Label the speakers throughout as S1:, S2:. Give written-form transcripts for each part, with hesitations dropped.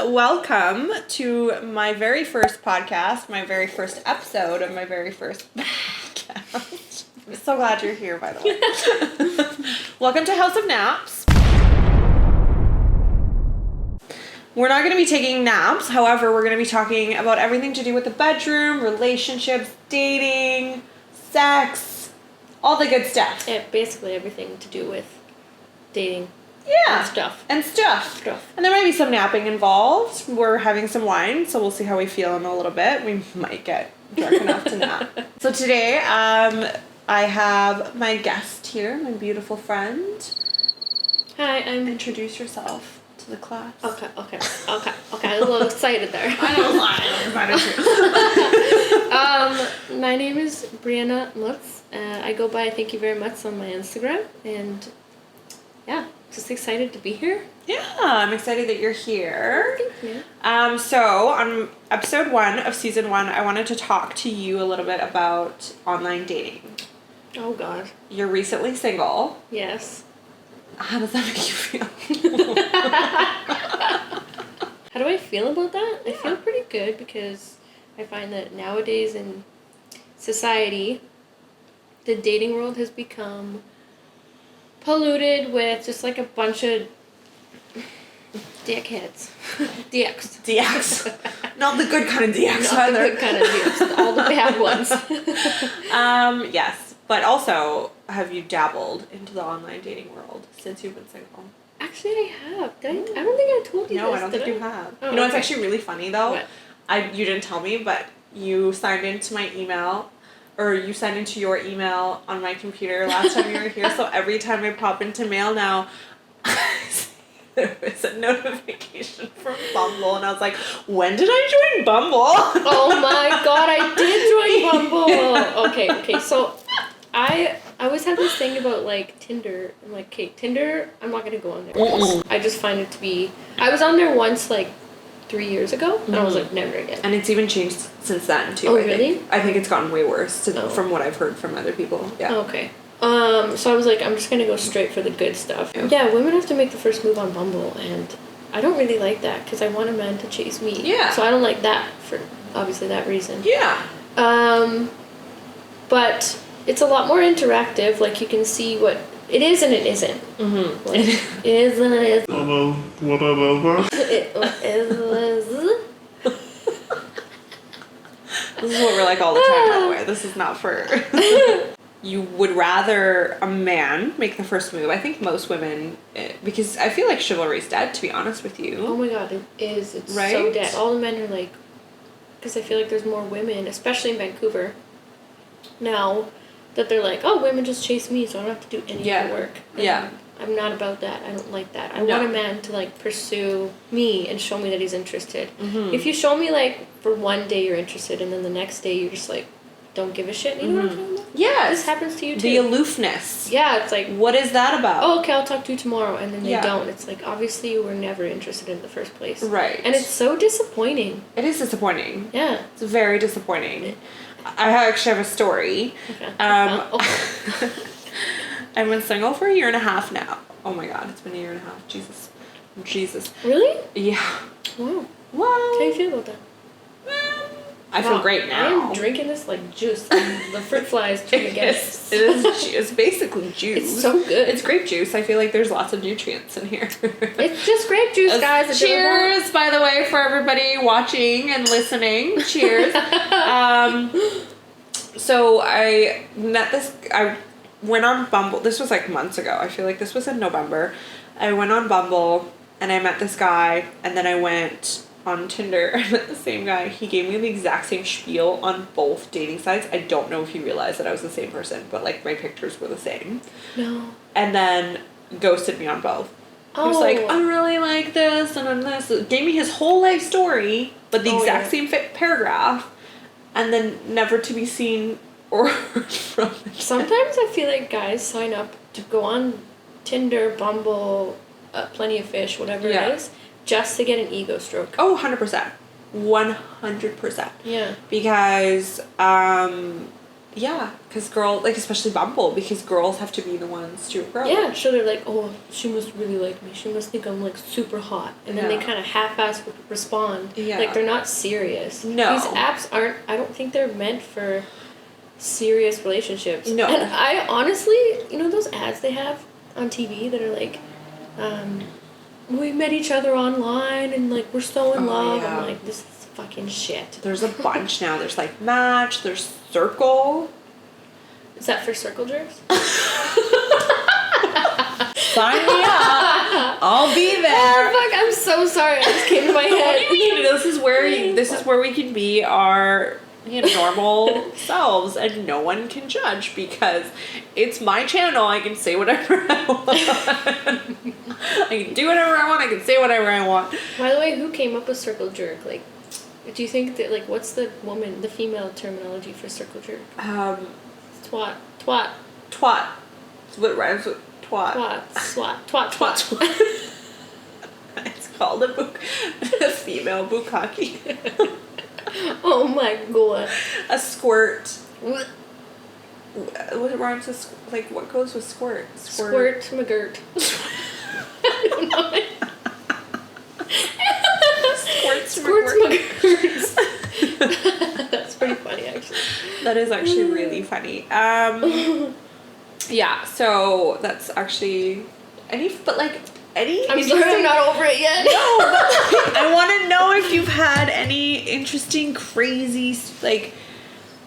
S1: Welcome to my very first podcast, my very first episode of my very first podcast. I'm so glad you're here, by the way. Welcome to House of Naps. We're not going to be taking naps. However, we're going to be talking about everything to do with the bedroom, relationships, dating, sex, all the good stuff.
S2: Yeah, basically everything to do with dating.
S1: Yeah.
S2: And stuff.
S1: And there might be some napping involved. We're having some wine, so we'll see how we feel in a little bit. We might get drunk enough to nap. So today, I have my guest here, my beautiful friend.
S2: Hi,
S1: Introduce yourself to the class.
S2: Okay. I'm a little excited there.
S1: I know.
S2: My name is Brianna Lutz. I go by Thank You Very Much on my Instagram, and yeah, just excited to be here.
S1: Yeah, I'm excited that you're here.
S2: Thank you.
S1: So on episode 1 of season 1, I wanted to talk to you a little bit about online dating.
S2: Oh God.
S1: You're recently single.
S2: Yes.
S1: How does that make you feel?
S2: How do I feel about that? I feel pretty good because I find that nowadays in society, the dating world has become polluted with just like a bunch of dickheads. DX.
S1: Not the good kind of DX
S2: Not
S1: either.
S2: the good kind of DX. All the bad ones.
S1: Yes. But also, have you dabbled into the online dating world since you've been single?
S2: Actually, I have. Did I don't think I told you this.
S1: No, I don't think you have.
S2: Oh,
S1: you know,
S2: okay.
S1: it's actually really funny though.
S2: What?
S1: You didn't tell me, but you signed into my email, or you signed into your email on my computer last time you were here. So every time I pop into mail now, there was a notification from Bumble, and I was like, when did I join Bumble?
S2: Oh my God, I did join Bumble. Okay. So I always have this thing about like Tinder. I'm like, okay, Tinder, I'm not gonna go on there. I just find it to be. I was on there once like 3 years ago, and I was like, never again.
S1: And it's even changed since then too.
S2: Oh,
S1: I think.
S2: really?
S1: I think it's gotten way worse from what I've heard from other people. Yeah.
S2: Okay. So I was like, I'm just gonna go straight for the good stuff. Yeah, women have to make the first move on Bumble, and I don't really like that because I want a man to chase me.
S1: Yeah.
S2: So I don't like that for obviously that reason.
S1: Yeah.
S2: But it's a lot more interactive. Like you can see what it is and it isn't.
S1: Mm-hmm.
S2: Like, it is and it isn't.
S3: Whatever.
S2: It is.
S1: This is what we're like all the time, by the way. This is not for... You would rather a man make the first move. I think most women... Because I feel like chivalry's dead, to be honest with you.
S2: Oh my God, it is. It's
S1: right?
S2: so dead. All the men are like... Because I feel like there's more women, especially in Vancouver, now, that they're like, oh, women just chase me, so I don't have to do any of the work. And I'm not about that. I don't like that. I want a man to, like, pursue me and show me that he's interested. Mm-hmm. If you show me, like, for one day you're interested, and then the next day you're just, like, don't give a shit. You know what I'm talking about?
S1: Yes.
S2: This happens to you, too.
S1: The aloofness.
S2: Yeah, it's like...
S1: What is that about?
S2: Oh, okay, I'll talk to you tomorrow, and then they don't. It's like, obviously you were never interested in the first place.
S1: Right.
S2: And it's so disappointing.
S1: It is disappointing.
S2: Yeah.
S1: It's very disappointing. I actually have a story.
S2: Okay.
S1: I've been single for 1.5 years now. Oh my God, it's been 1.5 years. Jesus.
S2: Really?
S1: Yeah.
S2: Wow.
S1: Well,
S2: How do you feel about that?
S1: I feel great now.
S2: I am drinking this like juice. And the fruit fly is trying to get it.
S1: It's basically juice.
S2: It's so good.
S1: It's grape juice. I feel like there's lots of nutrients in here.
S2: It's just grape juice, guys.
S1: Cheers, by the way, for everybody watching and listening. Cheers. So I went on Bumble. This was like months ago. I feel like this was in November. I went on Bumble and I met this guy, and then I went on Tinder. I met the same guy. He gave me the exact same spiel on both dating sites. I don't know if he realized that I was the same person, but like my pictures were the same.
S2: No.
S1: And then ghosted me on both.
S2: Oh.
S1: He was like, I'm really like this and I'm this. Gave me his whole life story, but the exact same paragraph, and then never to be seen or heard from again.
S2: Sometimes I feel like guys sign up to go on Tinder, Bumble, Plenty of Fish, whatever it is, just to get an ego stroke.
S1: Oh, 100%. 100%.
S2: Yeah.
S1: Because Yeah, because especially Bumble, because girls have to be the ones to approach.
S2: Yeah, so they're like, oh, she must really like me. She must think I'm like super hot. And then they kind of half-ass respond.
S1: Yeah.
S2: Like they're not serious.
S1: No.
S2: These apps I don't think they're meant for serious relationships.
S1: No.
S2: And I honestly, those ads they have on TV that are like, we met each other online and like we're so in love.
S1: Yeah.
S2: I'm like, this is fucking shit.
S1: There's a bunch now. There's like Match, there's Circle.
S2: Is that for circle jerks?
S1: Sign me up. I'll be there.
S2: Oh, fuck, I'm so sorry. It just came to my head.
S1: What do you mean? This is where we can be our normal selves and no one can judge because it's my channel. I can say whatever I want. I can do whatever I want. I can say whatever I want.
S2: By the way, who came up with circle jerk? Like, do you think that, like, what's the female terminology for circle jerk? Twat.
S1: Twat. What rhymes with twat?
S2: Twat.
S1: It's called a female bukkake.
S2: Oh my god.
S1: A squirt. What rhymes with, like, what goes with squirt?
S2: Squirt McGirt. I don't know. Squirts McGirt. That's pretty funny, actually.
S1: That is actually really funny. Yeah, so that's actually any.
S2: I'm sorry, I'm not over it yet.
S1: No, but I want to know if you've had any interesting, crazy,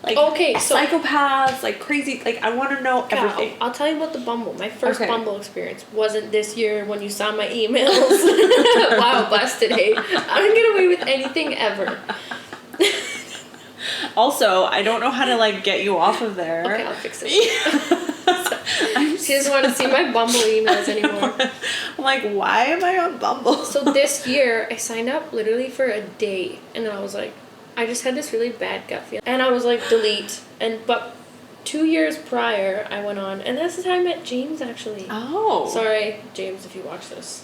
S2: okay, so
S1: psychopaths, like crazy. Like, I want to know everything.
S2: I'll tell you about the Bumble. My first
S1: Okay.
S2: Bumble experience wasn't this year when you saw my emails. Wow, busted, hey. I don't get away with anything ever.
S1: Also, I don't know how to, like, get you off of there.
S2: Okay, I'll fix it. She doesn't want to see my Bumble emails anymore.
S1: I'm like, why am I on Bumble?
S2: So this year, I signed up literally for a day, and then I was like, I just had this really bad gut feeling, and I was like, delete. But 2 years prior, I went on, and that's the time I met James, actually.
S1: Oh.
S2: Sorry, James, if you watch this.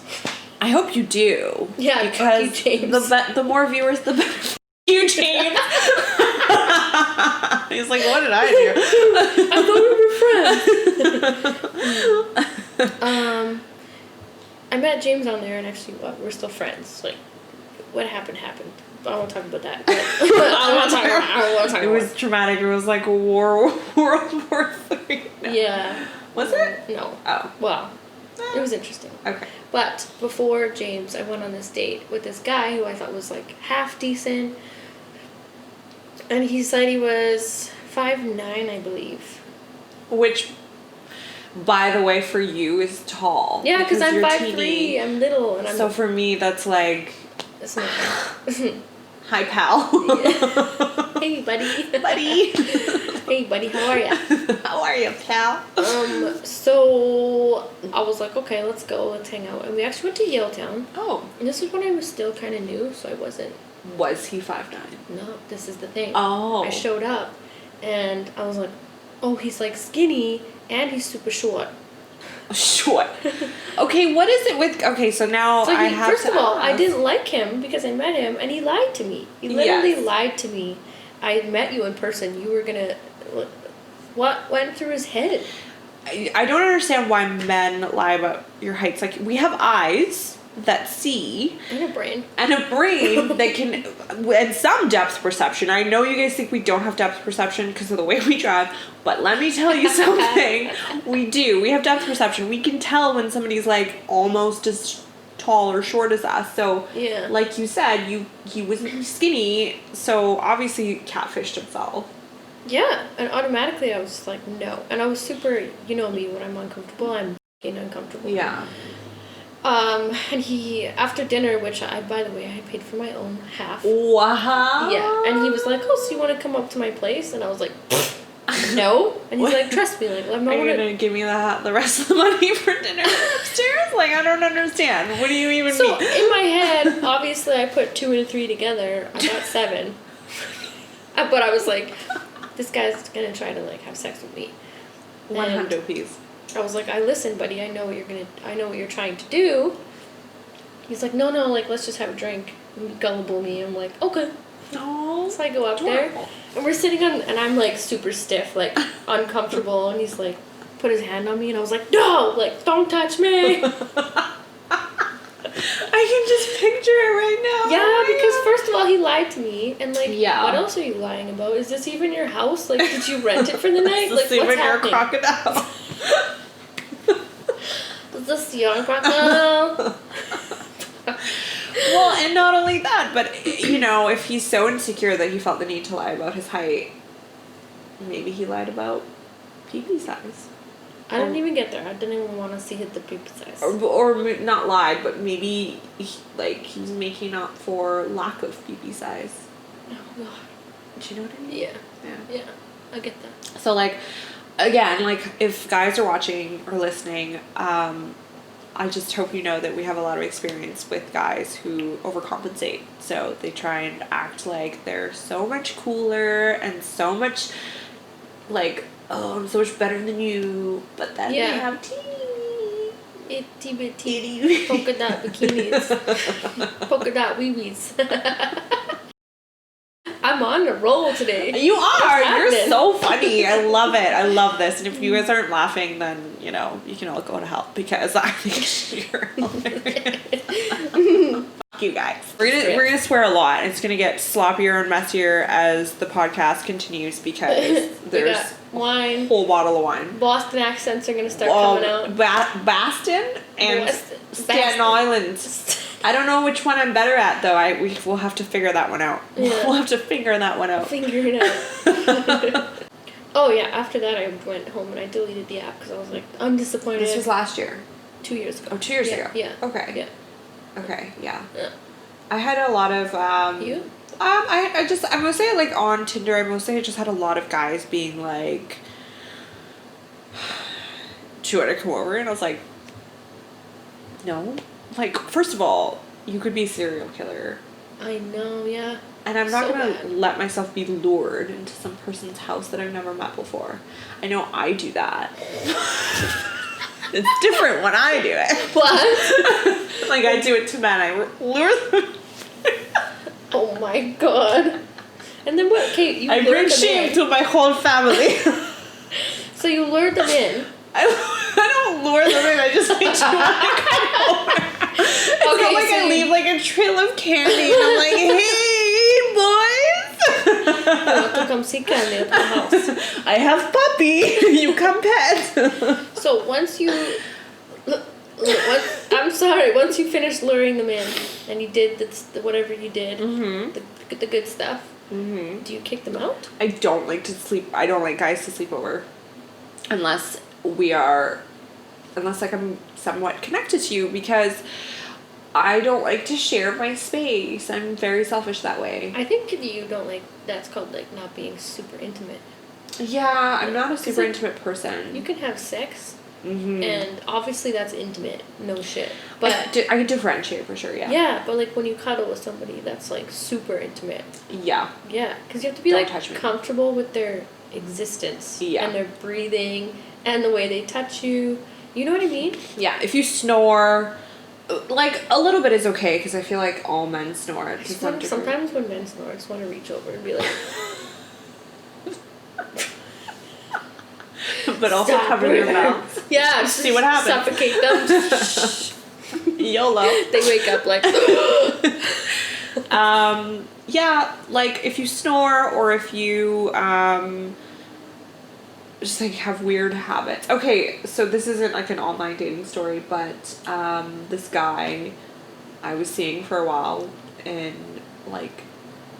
S1: I hope you do.
S2: Yeah,
S1: because
S2: fuck you, James.
S1: the more viewers, the better. Fuck you, James. He's like, what did I do?
S2: I thought we were friends. I met James on there, and actually, we're still friends. Like, what happened. I won't talk about that. I don't want to talk about it.
S1: It was traumatic. It was like World War III. No.
S2: Yeah.
S1: Was it?
S2: No.
S1: Oh.
S2: Well, it was interesting.
S1: Okay.
S2: But before James, I went on this date with this guy who I thought was like half decent. And he said he was 5'9", I believe.
S1: Which, by the way, for you is tall.
S2: Yeah, because I'm
S1: you're
S2: 5'3".
S1: teeny.
S2: I'm little, and I'm.
S1: So for me, that's like.
S2: It's not.
S1: Hi, pal.
S2: Yeah. Hey, buddy.
S1: Buddy.
S2: Hey, buddy. How are ya?
S1: How are you, pal?
S2: So I was like, okay, let's go. Let's hang out. And we actually went to Yaletown.
S1: Oh.
S2: And this was when I was still kind of new, so I wasn't.
S1: Was he 5'9"?
S2: No, this is the thing.
S1: Oh.
S2: I showed up, and I was like, oh, he's like skinny, and he's super short.
S1: Short. Okay, what is it with... Okay, so now
S2: So
S1: I have
S2: first
S1: to
S2: of all, I
S1: ask.
S2: didn't like him because I met him, and he lied to me. He literally lied to me. I met you in person. You were gonna... What went through his head?
S1: I don't understand why men lie about your heights. Like, we have eyes that see...
S2: And a brain.
S1: And a brain that can... And some depth perception. I know you guys think we don't have depth perception because of the way we drive, but let me tell you something. We do. We have depth perception. We can tell when somebody's, like, almost as tall or short as us. So,
S2: yeah.
S1: Like you said, he was skinny, so obviously he catfished himself.
S2: Yeah, and automatically I was like, no. And I was super, you know me, when I'm uncomfortable, I'm f***ing uncomfortable.
S1: Yeah.
S2: And he, after dinner, which by the way, I paid for my own half.
S1: Wow.
S2: Yeah, and he was like, oh, so you want to come up to my place? And I was like, no. And he's like, trust me, like, I'm not
S1: Are you gonna give me the rest of the money for dinner upstairs? Like, I don't understand. What do you even mean?
S2: So, in my head, obviously I put 2 and 3 together. I got 7. But I was like, this guy's gonna try to, like, have sex with me.
S1: 100 piece.
S2: I was like, listen, buddy, I know what you're trying to do. He's like, no, like, let's just have a drink. Gullible me. I'm like, okay.
S1: Oh.
S2: So I go up there, and we're sitting on, and I'm like super stiff, like uncomfortable, and he's like, put his hand on me, and I was like, no, like, don't touch me.
S1: I can just picture it right now.
S2: Yeah, because first of all, he lied to me, and like,
S1: Yeah.
S2: what else are you lying about? Is this even your house? Like, did you rent it for the night?
S1: Is
S2: Like,
S1: this even
S2: what's
S1: your
S2: happening?
S1: crocodile?
S2: Is this your crocodile?
S1: Well, and not only that, but you know, if he's so insecure that he felt the need to lie about his height, maybe he lied about pee-pee size.
S2: I didn't even get there. I didn't even want to see the pee-pee size.
S1: Or not lied, but maybe he's making up for lack of pee-pee size.
S2: Oh God.
S1: Do you know what I mean?
S2: Yeah.
S1: Yeah.
S2: Yeah. I get that.
S1: So like, again, like if guys are watching or listening, I just hope you know that we have a lot of experience with guys who overcompensate. So they try and act like they're so much cooler and so much like, oh, I'm so much better than you, but then they have teeny
S2: Itty bitty polka dot bikinis. Polka dot wee-wees. I'm on a roll today.
S1: You are. You're
S2: happening?
S1: so funny. I love it. I love this. And if you guys aren't laughing, then, you know, you can all go to hell because I think you're hilarious. Fuck you guys. We're gonna swear a lot. It's gonna get sloppier and messier as the podcast continues because there's
S2: wine.
S1: a whole bottle of wine.
S2: Boston accents are gonna start coming out.
S1: Boston and Staten
S2: Boston.
S1: Island. I don't know which one I'm better at though. We'll have to figure that one out.
S2: Yeah.
S1: We'll have to figure that one out.
S2: Figure it out. Oh yeah, after that I went home and I deleted the app because I was like, I'm disappointed.
S1: This was last year.
S2: 2 years ago.
S1: Oh, 2 years ago.
S2: Yeah.
S1: Okay.
S2: Yeah.
S1: Okay. Yeah.
S2: Yeah.
S1: I had a lot of
S2: You?
S1: I mostly like on Tinder. I mostly just had a lot of guys being like, "Do you want to come over?" And I was like, "No." Like, first of all, you could be a serial killer.
S2: I know, yeah.
S1: And I'm not
S2: So
S1: gonna
S2: bad.
S1: let myself be lured into some person's house that I've never met before. I know I do that. It's different when I do it.
S2: What?
S1: Like I do it to men. I lure them.
S2: Oh my God. And then what, Kate? You
S1: I
S2: lured
S1: bring
S2: them
S1: shame
S2: in.
S1: to my whole family.
S2: So you lured them in.
S1: I don't lure them in. I just make sure I come over. It's not like
S2: so
S1: I leave like a trail of candy and I'm like, hey boys.
S2: I want to come see Candy at the house.
S1: I have puppy. You come pet.
S2: So once you, I'm sorry. Once you finished luring them in, and you did whatever you did, the good stuff.
S1: Mm-hmm.
S2: Do you kick them out?
S1: I don't like to sleep. I don't like guys to sleep over, unless like I'm somewhat connected to you because I don't like to share my space. I'm very selfish that way.
S2: I think you don't like. That's called like not being super intimate.
S1: Yeah, I'm not a super
S2: like,
S1: intimate person.
S2: You can have sex,
S1: Mm-hmm.
S2: and obviously that's intimate. No shit. But
S1: I can differentiate for sure. Yeah.
S2: yeah, but like when you cuddle with somebody, that's like super intimate.
S1: Yeah.
S2: Yeah, because you have to be
S1: Don't
S2: like
S1: touch me.
S2: comfortable with their existence.
S1: Yeah.
S2: And their breathing and the way they touch you. You know what I mean?
S1: Yeah. If you snore, like a little bit is okay because I feel like all men snore to some degree.
S2: Sometimes when men snore, I just want to reach over and be like,
S1: But also
S2: "Stop
S1: cover your
S2: breathing."
S1: mouth.
S2: Yeah, just
S1: See what happens.
S2: Suffocate them.
S1: YOLO.
S2: They wake up like.
S1: Yeah, like if you snore or if you just like have weird habits. Okay, so this isn't like an online dating story, but this guy I was seeing for a while in like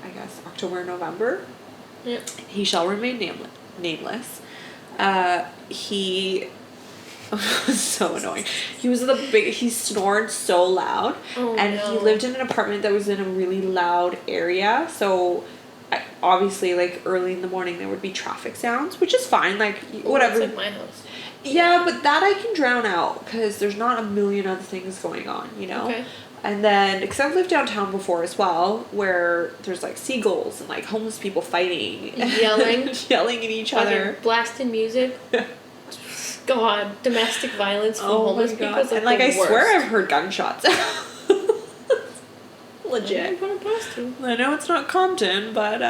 S1: I guess October, November.
S2: Yep.
S1: He shall remain nameless. He was so annoying. He snored so loud.
S2: Oh,
S1: and
S2: no.
S1: he lived in an apartment that was in a really loud area. So obviously like early in the morning there would be traffic sounds, which is fine. Like whatever.
S2: It's like my house.
S1: Yeah, but that I can drown out because there's not a million other things going on, you know?
S2: Okay.
S1: And then, because I've lived downtown before as well, where there's like seagulls and like homeless people fighting.
S2: Yelling.
S1: Yelling at each
S2: Fucking
S1: other.
S2: blasting music. God, domestic violence from homeless people.
S1: And like I swear I've heard gunshots. Legit.
S2: has to.
S1: I know it's not Compton, but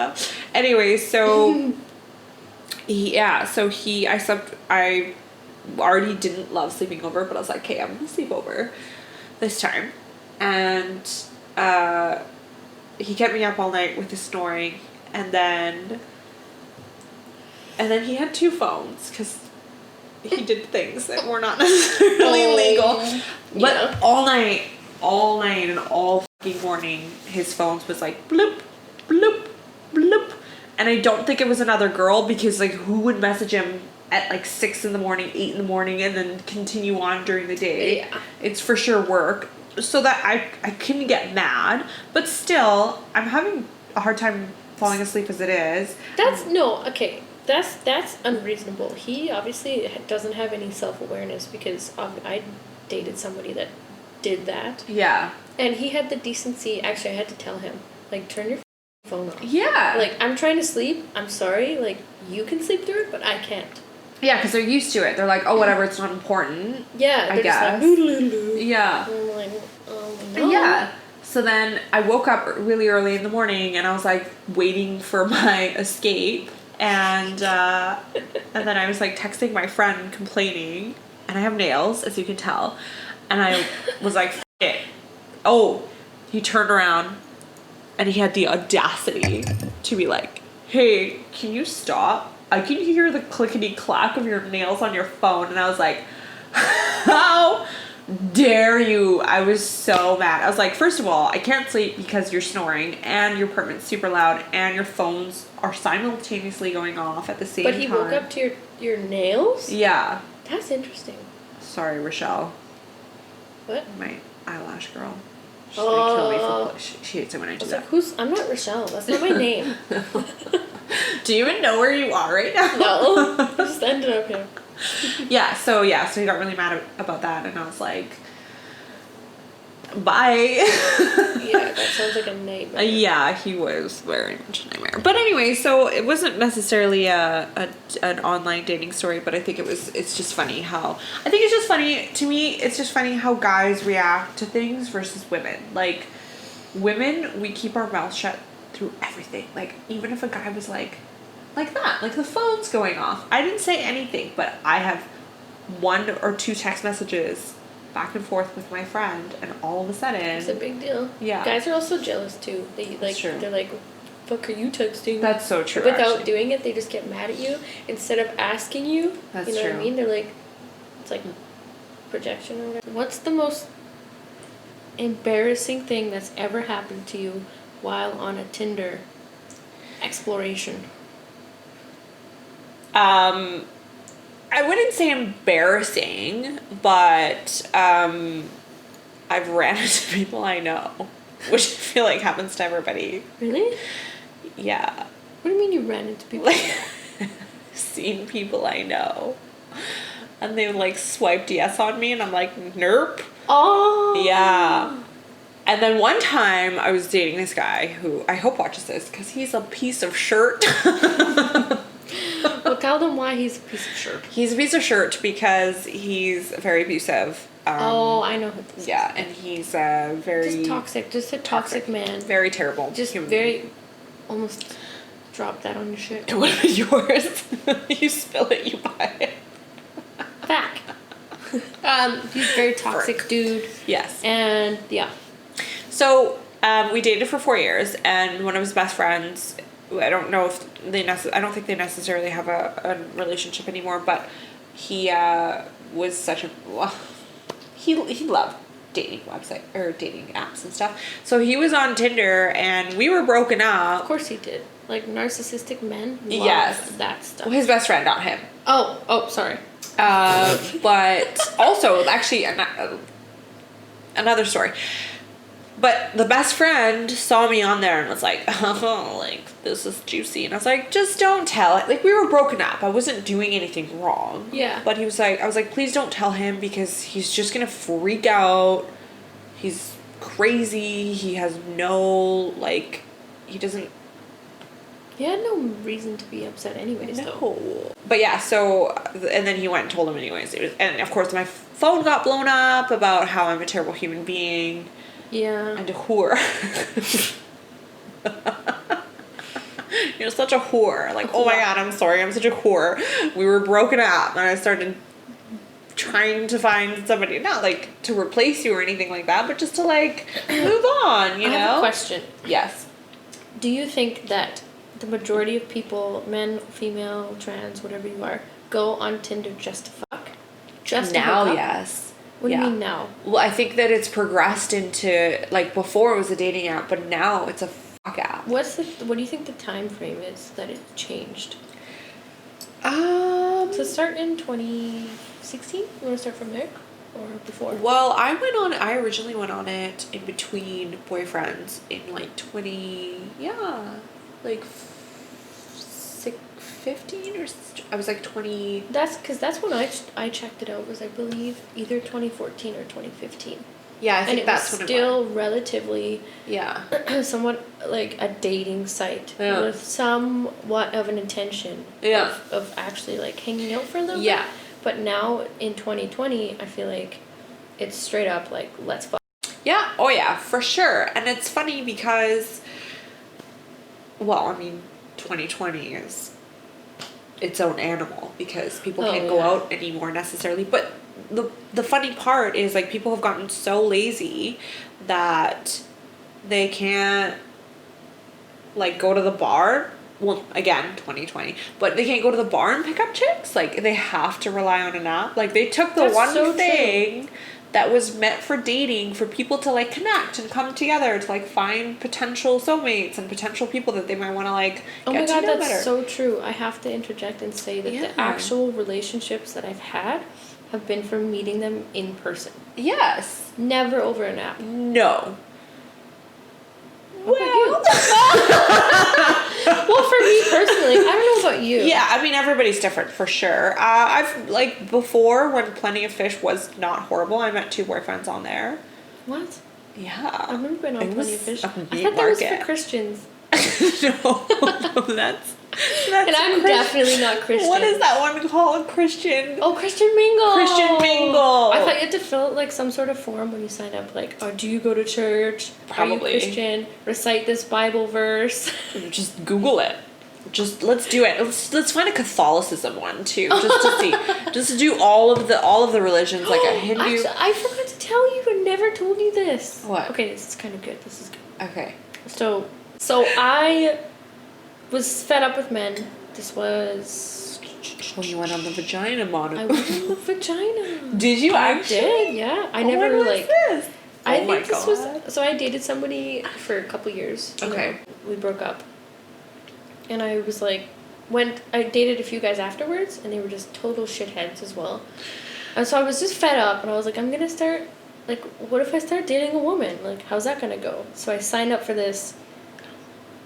S1: anyway, so I already didn't love sleeping over, but I was like, okay, I'm gonna sleep over this time. And he kept me up all night with his snoring, and then he had 2 phones because he did things that were not necessarily legal. But
S2: yeah.
S1: all night and all fucking morning, his phone was like bloop, bloop, bloop. And I don't think it was another girl, because like who would message him at like 6 in the morning, 8 in the morning, and then continue on during the day?
S2: Yeah.
S1: It's for sure work. So that I couldn't get mad, but still, I'm having a hard time falling asleep as it is.
S2: That's unreasonable. He obviously doesn't have any self-awareness, because I dated somebody that did that.
S1: Yeah.
S2: And he had the decency, actually I had to tell him, like, turn your phone off.
S1: Yeah.
S2: Like, I'm trying to sleep, I'm sorry, like, you can sleep through it, but I can't.
S1: Yeah, because they're used to it. They're like, oh, whatever, it's not important.
S2: Yeah,
S1: I guess.
S2: just like,
S1: yeah.
S2: and I'm like, no.
S1: Yeah. So then I woke up really early in the morning, and I was like waiting for my escape, and then I was like texting my friend complaining, and I have nails, as you can tell, and I was like, F it. Oh, he turned around, and he had the audacity to be like, hey, can you stop? I can hear the clickety clack of your nails on your phone. And I was like, how dare you? I was so mad. I was like, first of all, I can't sleep because you're snoring, and your apartment's super loud, and your phones are simultaneously going off at the same time.
S2: But he woke up to your nails?
S1: Yeah.
S2: That's interesting.
S1: Sorry, Rochelle.
S2: What?
S1: My eyelash girl. She's gonna kill me for she hates it when I do that.
S2: Like, I'm not Rochelle. That's not my name.
S1: Do you even know where you are right now?
S2: No. I just ended up here.
S1: So he got really mad about that, and I was like, bye.
S2: Yeah, that sounds like a nightmare.
S1: Yeah, he was very much a nightmare. But anyway, so it wasn't necessarily an online dating story, but I think it's just funny to me, it's just funny how guys react to things versus women. Like, women, we keep our mouth shut through everything. Like, even if a guy was like that, like the phone's going off, I didn't say anything, but I have 1 or 2 text messages back and forth with my friend, and all of a sudden
S2: it's a big deal.
S1: Yeah.
S2: Guys are also jealous too. They're like, fuck are you texting?
S1: That's so true.
S2: Without doing it, they just get mad at you instead of asking you.
S1: That's
S2: you know
S1: true.
S2: what I mean? They're like, it's like projection or whatever. What's the most embarrassing thing that's ever happened to you while on a Tinder exploration?
S1: I wouldn't say embarrassing, but I've ran into people I know, which I feel like happens to everybody.
S2: Really?
S1: Yeah.
S2: What do you mean you ran into people?
S1: Like, seen people I know, and they like swiped yes on me, and I'm like, nerp.
S2: Oh.
S1: Yeah. And then one time I was dating this guy who I hope watches this, because he's a piece of shirt.
S2: Well, tell them why he's a piece of shirt.
S1: He's a piece of shirt because he's very abusive.
S2: I know who this is.
S1: Yeah, and he's very...
S2: Just toxic. Just a toxic man.
S1: Very terrible.
S2: Just very... Almost drop that on your shit.
S1: It would have been yours. You spill it, you buy it.
S2: Back. He's a very toxic dude.
S1: Yes.
S2: And, yeah.
S1: So, we dated for 4 years, and one of his best friends... I don't know if I don't think they necessarily have a relationship anymore, but he was such a... Well, he loved dating website or dating apps and stuff. So he was on Tinder, and we were broken up.
S2: Of course he did. Like, narcissistic men love
S1: yes.
S2: that stuff.
S1: Well, his best friend, not him.
S2: Oh, sorry.
S1: But also, actually, another story. But the best friend saw me on there and was like, oh, like, this is juicy. And I was like, just don't tell it. Like, we were broken up. I wasn't doing anything wrong.
S2: Yeah.
S1: But I was like, please don't tell him, because he's just going to freak out. He's crazy. He has no, like, he doesn't.
S2: He had no reason to be upset anyways, though.
S1: But yeah, so, and then he went and told him anyways. And of course, my phone got blown up about how I'm a terrible human being.
S2: Yeah.
S1: And a whore. You're such a whore. Like, oh my god, I'm sorry, I'm such a whore. We were broken up, and I started trying to find somebody, not like to replace you or anything like that, but just to like move on, you know?
S2: I have a question.
S1: Yes.
S2: Do you think that the majority of people, men, female, trans, whatever you are, go on Tinder just to fuck? Just to
S1: Now,
S2: hook up?
S1: yes.
S2: What do you mean now?
S1: Well, I think that it's progressed into, like, before it was a dating app, but now it's a fuck app.
S2: What do you think the time frame is that it changed? So start in 2016? You want to start from there? Or before?
S1: Well, I originally went on it in between boyfriends in like 15 or I was like 20.
S2: That's when I checked it out, was I believe either 2014 or 2015.
S1: Yeah, I think that's when
S2: it was still relatively
S1: yeah
S2: somewhat like a dating site
S1: Yeah.
S2: with somewhat of an intention
S1: Yeah.
S2: of actually like hanging out for a little
S1: Yeah.
S2: bit. But now in 2020, I feel like it's straight up like, let's fuck.
S1: Yeah, oh yeah, for sure. And it's funny because, well, I mean, 2020 is its own animal because people can't go out anymore necessarily. But the funny part is, like, people have gotten so lazy that they can't, like, go to the bar. Well, again, 2020. But they can't go to the bar and pick up chicks. Like, they have to rely on an app. Like, they took the
S2: That's
S1: one
S2: so
S1: thing that was meant for dating, for people to, like, connect and come together to, like, find potential soulmates and potential people that they might want to, like,
S2: Oh
S1: get
S2: my
S1: to
S2: god,
S1: know
S2: that's
S1: better.
S2: so true. I have to interject and say that
S1: Yeah.
S2: the actual relationships that I've had have been from meeting them in person.
S1: Yes.
S2: Never over an app.
S1: No.
S2: What about you? Well, for me personally, I don't know about you.
S1: Yeah, I mean, everybody's different for sure. I've, like, before, when Plenty of Fish was not horrible, I met 2 boyfriends on there.
S2: What?
S1: Yeah.
S2: I've never been on
S1: It
S2: Plenty
S1: was
S2: of Fish.
S1: a
S2: I thought
S1: meat
S2: that was
S1: market.
S2: for Christians.
S1: No, that's
S2: And I'm definitely not Christian.
S1: What is that one called? Christian.
S2: Oh, Christian Mingle.
S1: Christian Mingle.
S2: I thought you had to fill out like some sort of form when you signed up. Like, oh, do you go to church?
S1: Probably.
S2: Are you Christian? Recite this Bible verse.
S1: Just Google it. Just let's do it. Let's find a Catholicism one too, just to see, just to do all of the religions, like a Hindu.
S2: Actually, I forgot to tell you. I never told you this.
S1: What?
S2: Okay, this is kind of good. This is good.
S1: Okay.
S2: So I was fed up with men. This was.
S1: Well, you went on the vagina monitor.
S2: I went on the vagina.
S1: Did you
S2: I
S1: actually?
S2: did, yeah. I
S1: Oh,
S2: never
S1: when was
S2: like.
S1: this?
S2: I
S1: Oh my
S2: think this
S1: God.
S2: was. So I dated somebody for a couple years. you
S1: Okay.
S2: know. We broke up. And I was like, I dated a few guys afterwards, and they were just total shitheads as well. And so I was just fed up, and I was like, I'm gonna start. Like, what if I start dating a woman? Like, how's that gonna go? So I signed up for this.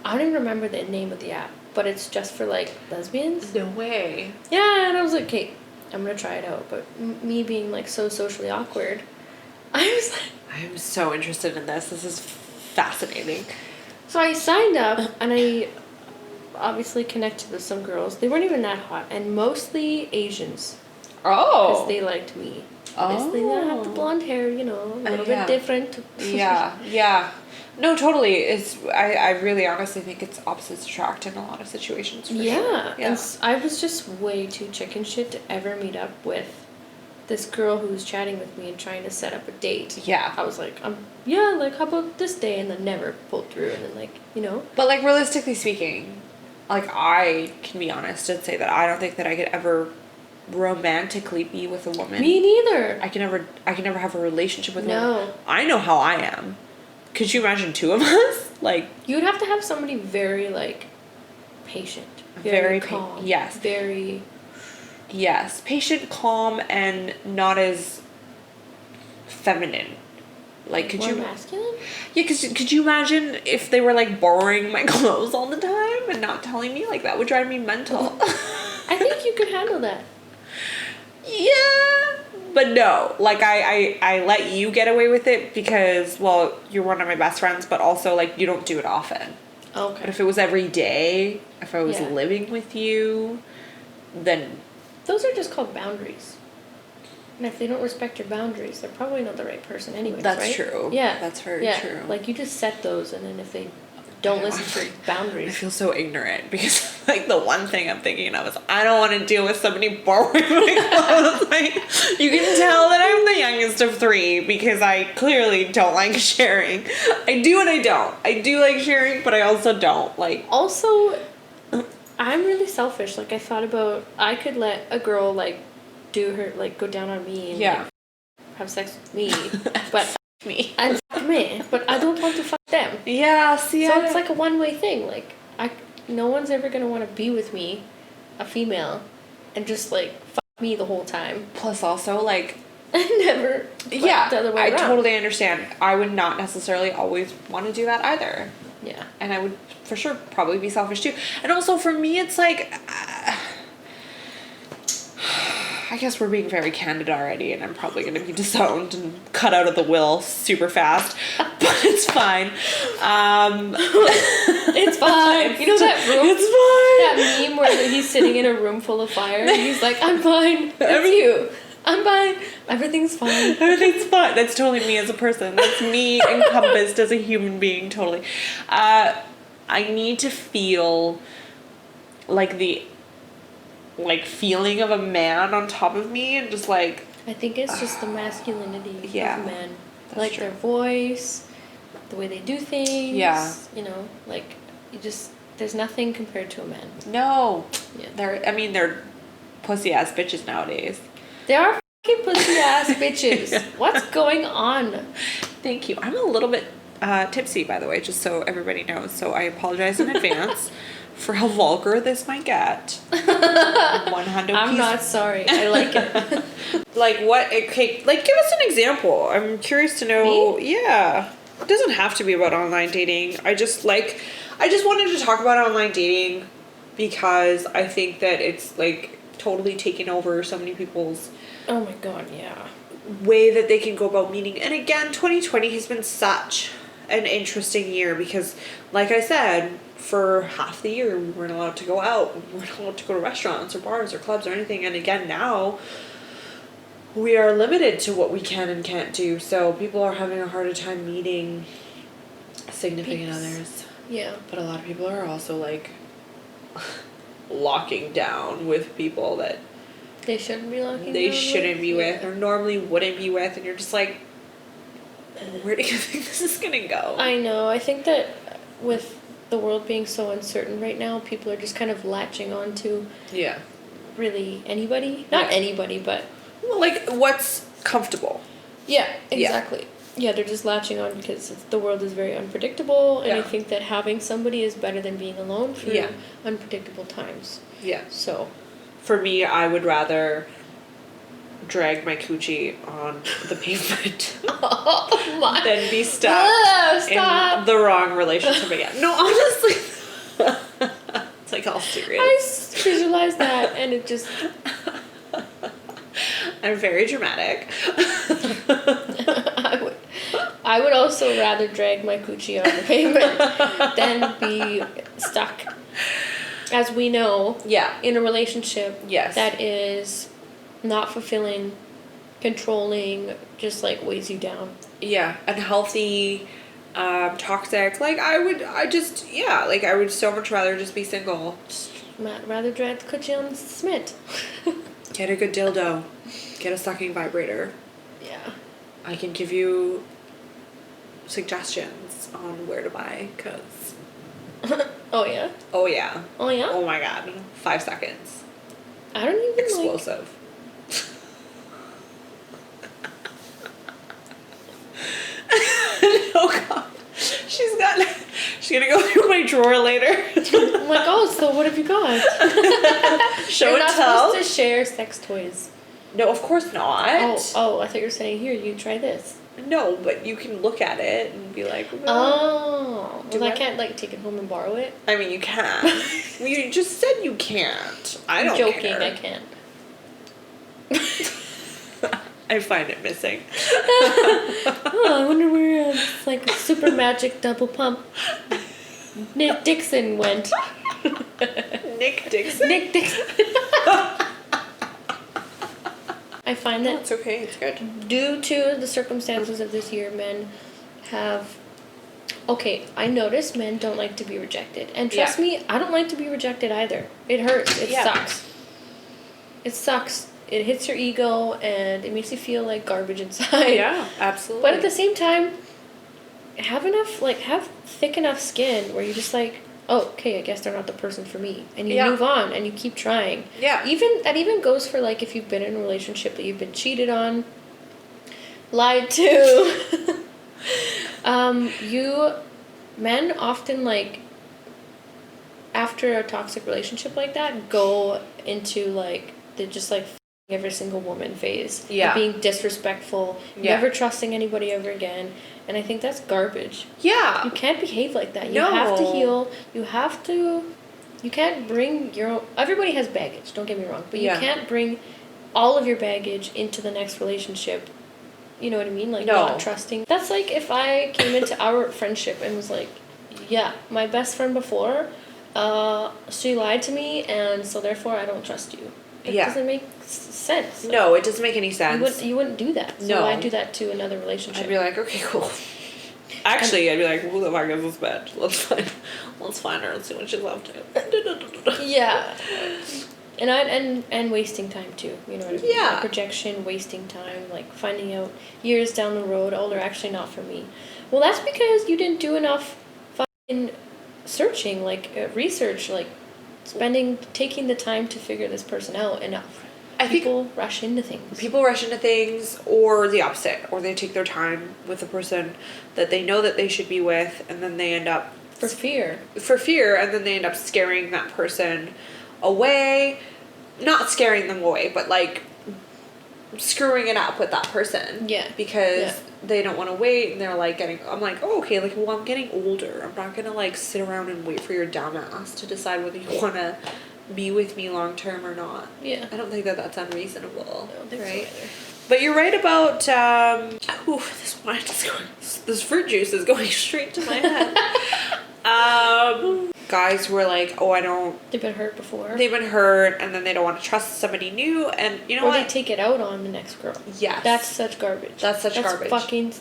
S2: I don't even remember the name of the app, but it's just for like lesbians.
S1: No way.
S2: Yeah, and I was like, okay, I'm gonna try it out. But me being like so socially awkward, I was like,
S1: I'm so interested in this. This is fascinating.
S2: so I signed up, and I obviously connected with some girls. They weren't even that hot, and mostly Asians,
S1: Oh.
S2: because they liked me. Obviously, I have the blonde hair, you know, a little
S1: yeah.
S2: bit different.
S1: Yeah, yeah. No, totally. I really honestly think it's opposites attract in a lot of situations. For
S2: Yeah,
S1: sure.
S2: and I was just way too chicken shit to ever meet up with this girl who was chatting with me and trying to set up a date.
S1: Yeah.
S2: I was like, yeah, like, how about this day? And then never pulled through, and then, like, you know.
S1: But, like, realistically speaking, like, I can be honest and say that I don't think that I could ever romantically be with a woman.
S2: Me neither.
S1: I can never have a relationship with a
S2: No.
S1: woman. I know how I am. Could you imagine 2 of us? Like,
S2: You'd have to have somebody very, like, patient.
S1: Very
S2: calm.
S1: yes.
S2: Very.
S1: yes, patient, calm, and not as feminine. Like, could
S2: more
S1: you?
S2: masculine?
S1: Yeah, cause could you imagine if they were like borrowing my clothes all the time and not telling me? Like, that would drive me mental.
S2: I think you could handle that.
S1: Yeah, but no. Like, I let you get away with it because, well, you're one of my best friends, but also, like, you don't do it often. But
S2: Okay.
S1: if it was every day, if I was
S2: Yeah.
S1: living with you, then
S2: Those are just called boundaries. And if they don't respect your boundaries, they're probably not the right person anyways,
S1: that's
S2: right?
S1: true.
S2: Yeah.
S1: That's very
S2: Yeah.
S1: true.
S2: Like, you just set those, and then if they don't listen to your
S1: I
S2: boundaries.
S1: feel so ignorant because like the one thing I'm thinking of is I don't want to deal with somebody borrowing my clothes. Like, you can tell that I'm the youngest of 3 because I clearly don't like sharing. I do and I don't. I do like sharing, but I also don't. Like,
S2: Also, I'm really selfish. Like, I thought about, I could let a girl, like, do her, like, go down on me and like, have sex with me, but
S1: me.
S2: and fuck me, but I don't want to fuck them.
S1: Yeah, see,
S2: So it's like a one-way thing. Like, no one's ever gonna want to be with me, a female, and just like fuck me the whole time.
S1: Plus, also like,
S2: And never.
S1: yeah,
S2: the other way
S1: I
S2: around.
S1: totally understand. I would not necessarily always want to do that either.
S2: Yeah.
S1: And I would for sure probably be selfish too. And also for me, it's like, I guess we're being very candid already, and I'm probably going to be disowned and cut out of the will super fast, but it's fine.
S2: It's fine. You know that room?
S1: It's fine.
S2: That meme where he's sitting in a room full of fire and he's like, I'm fine. That's you. I'm fine. Everything's fine.
S1: Everything's fine. That's totally me as a person. That's me encompassed as a human being, totally. I need to feel like the feeling of a man on top of me and just like,
S2: I think it's just the masculinity of men. Like
S1: true.
S2: their voice, the way they do things.
S1: Yeah.
S2: You know, like, there's nothing compared to a man.
S1: no.
S2: Yeah.
S1: They're pussy ass bitches nowadays.
S2: They are fucking pussy ass bitches. What's going on?
S1: Thank you. I'm a little bit tipsy, by the way, just so everybody knows. So I apologize in advance for how vulgar this might get.
S2: I'm not sorry. I like it.
S1: Like what? Okay, like give us an example. I'm curious to know.
S2: Me?
S1: Yeah, it doesn't have to be about online dating. I just wanted to talk about online dating because I think that it's like totally taken over so many people's
S2: Oh my god, yeah.
S1: way that they can go about meeting. And again, 2020 has been such an interesting year because, like I said, for half the year we weren't allowed to go out. We weren't allowed to go to restaurants or bars or clubs or anything. And again, now we are limited to what we can and can't do. So people are having a harder time meeting significant others.
S2: Yeah.
S1: But a lot of people are also like locking down with people that
S2: They shouldn't be locking
S1: they
S2: down
S1: shouldn't be with
S2: Yeah.
S1: or normally wouldn't be with, and you're just like, where do you think this is gonna go?
S2: I know. I think that with the world being so uncertain right now, people are just kind of latching on to
S1: Yeah.
S2: really anybody. Not
S1: Yeah.
S2: anybody, but
S1: Well, like, what's comfortable?
S2: yeah, exactly. Yeah, they're just latching on because the world is very unpredictable, and I
S1: Yeah.
S2: think that having somebody is better than being alone through
S1: Yeah.
S2: unpredictable times.
S1: Yeah.
S2: So,
S1: For me, I would rather drag my coochie on the pavement
S2: oh my.
S1: than be stuck
S2: Stop.
S1: in the wrong relationship again. No, honestly. It's like all serious.
S2: I visualized that, and it just.
S1: I'm very dramatic.
S2: I would also rather drag my coochie on the pavement than be stuck, as we know,
S1: Yeah.
S2: in a relationship
S1: Yes.
S2: that is not fulfilling, controlling, just like weighs you down.
S1: Yeah. Unhealthy, toxic. Like, I would so much rather just be single. Just
S2: Rather drag the coochie on the cement.
S1: get a good dildo. Get a sucking vibrator.
S2: Yeah.
S1: I can give you suggestions on where to buy, because
S2: Oh yeah.
S1: oh yeah,
S2: Oh yeah.
S1: oh my god, 5 seconds,
S2: I don't even
S1: explosive. Oh god, she's gonna go through my drawer later.
S2: I'm like, oh, so what have you got?
S1: Show
S2: You're
S1: and
S2: not
S1: tell.
S2: supposed to share sex toys.
S1: No, of course not.
S2: Oh, I thought you were saying, here, you try this.
S1: No, but you can look at it and be like,
S2: Oh.
S1: Do
S2: Well, I
S1: what?
S2: can't, like, take it home and borrow it.
S1: I mean, you can. Well, you just said you can't. I don't
S2: Joking,
S1: care.
S2: I can't.
S1: I find it missing.
S2: Oh, I wonder where it's like a super magic double pump Nick Dixon went.
S1: Nick Dixon?
S2: Nick Dixon. I find that
S1: It's okay, it's good.
S2: due to the circumstances of this year, men have Okay, I notice men don't like to be rejected. And trust me, I don't like to be rejected either. It hurts. It sucks. It sucks. It hits your ego and it makes you feel like garbage inside.
S1: Yeah, absolutely.
S2: But at the same time, have thick enough skin where you're just like, oh, okay, I guess they're not the person for me. And you move on and you keep trying.
S1: Yeah.
S2: That even goes for like if you've been in a relationship that you've been cheated on, lied to. Men often like after a toxic relationship like that go into like they're just like every single woman phase.
S1: Yeah.
S2: Being disrespectful, never trusting anybody ever again. And I think that's garbage.
S1: Yeah.
S2: You can't behave like that. You have to heal. You can't bring your own, everybody has baggage, don't get me wrong, but you can't bring all of your baggage into the next relationship. You know what I mean? Like, not trusting. That's like if I came into our friendship and was like, yeah, my best friend before, she lied to me, and so therefore I don't trust you. It doesn't make sense.
S1: No, it doesn't make any sense.
S2: You wouldn't do that. So I'd do that to another relationship.
S1: I'd be like, okay, cool. Actually, I'd be like, who the fuck is this bitch? Let's find her and see what she's up to.
S2: Yeah. And wasting time too, you know what I mean?
S1: Yeah.
S2: Like projection, wasting time, like finding out years down the road, oh, they're actually not for me. Well, that's because you didn't do enough fucking searching, like research, like taking the time to figure this person out enough. I think people rush into things,
S1: or the opposite, or they take their time with the person that they know that they should be with, and then they end up
S2: for fear,
S1: and then they end up scaring that person away. Not scaring them away, but like screwing it up with that person.
S2: Yeah.
S1: Because they don't want to wait, and they're like I'm like, oh, okay, like, well, I'm getting older. I'm not gonna like sit around and wait for your dumbass to decide whether you want to be with me long term or not.
S2: Yeah.
S1: I don't think that that's unreasonable.
S2: I don't think
S1: right?
S2: so either.
S1: But you're right about this fruit juice is going straight to my head. Guys who are like, oh,
S2: they've been hurt before.
S1: They've been hurt, and then they don't want to trust somebody new, and you know
S2: or
S1: what?
S2: they take it out on the next girl.
S1: Yes.
S2: That's such garbage.
S1: That's garbage.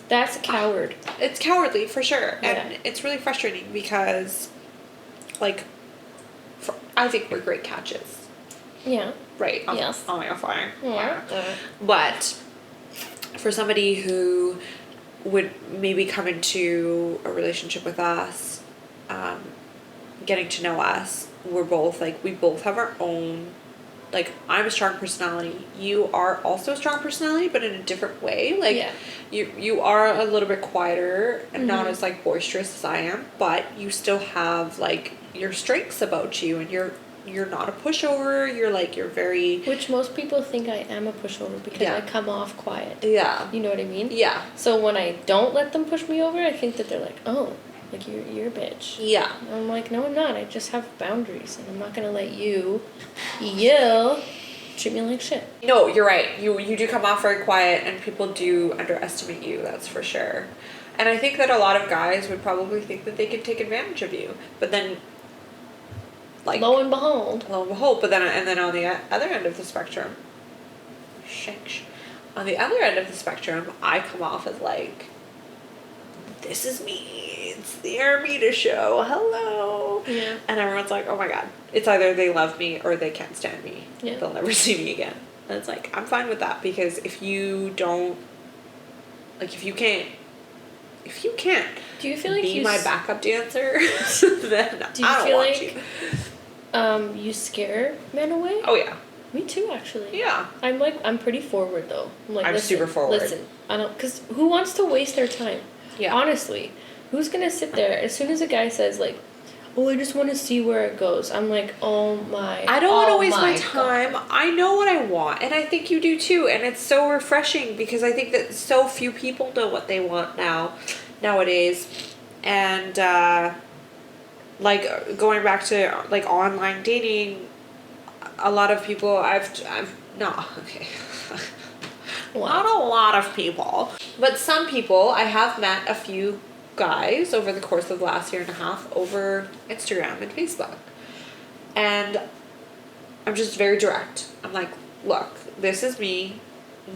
S2: That's a coward.
S1: It's cowardly for sure,
S2: Yeah.
S1: and it's really frustrating because, like, I think we're great catches.
S2: Yeah.
S1: Right.
S2: Yes.
S1: Oh my god, fine.
S2: Yeah.
S1: But for somebody who would maybe come into a relationship with us, getting to know us, we both have our own, like, I'm a strong personality, you are also a strong personality, but in a different way. Like, you are a little bit quieter and not as like boisterous as I am, but you still have like your strengths about you, and you're not a pushover. You're very...
S2: Which most people think I am a pushover because I come off quiet.
S1: Yeah.
S2: You know what I mean?
S1: Yeah.
S2: So when I don't let them push me over, I think that they're like, oh, like you're a bitch.
S1: Yeah.
S2: And I'm like, no, I'm not. I just have boundaries, and I'm not gonna let you treat me like shit.
S1: No, you're right. You do come off very quiet, and people do underestimate you. That's for sure. And I think that a lot of guys would probably think that they could take advantage of you, but then, like,
S2: lo and behold.
S1: But then on the other end of the spectrum, on the other end of the spectrum, I come off as like, this is me. It's the Armida show. Hello.
S2: Yeah.
S1: And everyone's like, oh my god. It's either they love me or they can't stand me.
S2: Yeah.
S1: They'll never see me again. And it's like, I'm fine with that, because if you don't, like, if you can't
S2: do you feel like
S1: be my backup dancer, then
S2: do you
S1: I don't
S2: feel
S1: want
S2: like you scare men away?
S1: Oh yeah.
S2: Me too, actually.
S1: Yeah.
S2: I'm pretty forward though.
S1: I'm super forward.
S2: Listen, I don't, because who wants to waste their time?
S1: Yeah.
S2: Honestly, who's gonna sit there as soon as a guy says like, oh, I just want to see where it goes? I'm like, oh my.
S1: I don't want to waste my
S2: God.
S1: time. I know what I want, and I think you do too. And it's so refreshing because I think that so few people know what they want nowadays, and like going back to like online dating, a lot of people I've not okay. Not a lot of people, but some people. I have met a few guys over the course of the last year and a half over Instagram and Facebook, and I'm just very direct. I'm like, look, this is me.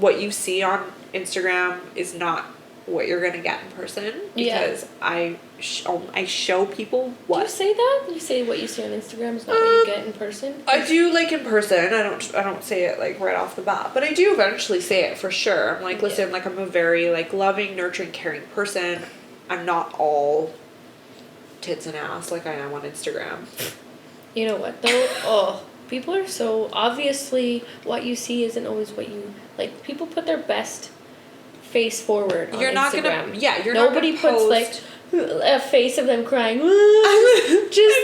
S1: What you see on Instagram is not what you're gonna get in person,
S2: Yeah.
S1: because I show people
S2: Do you
S1: what
S2: say that? You say what you see on Instagram is not what you get in person?
S1: I do, like, in person. I don't say it, like, right off the bat, but I do eventually say it for sure. I'm like, listen, like, I'm a very, like, loving, nurturing, caring person. I'm not all tits and ass like I am on Instagram.
S2: You know what though? Oh, people are so obviously what you see isn't always what you like. People put their best face forward on
S1: You're not
S2: Instagram.
S1: gonna, yeah, you're
S2: Nobody
S1: not gonna
S2: puts
S1: post,
S2: like a face of them crying.
S1: I
S2: Just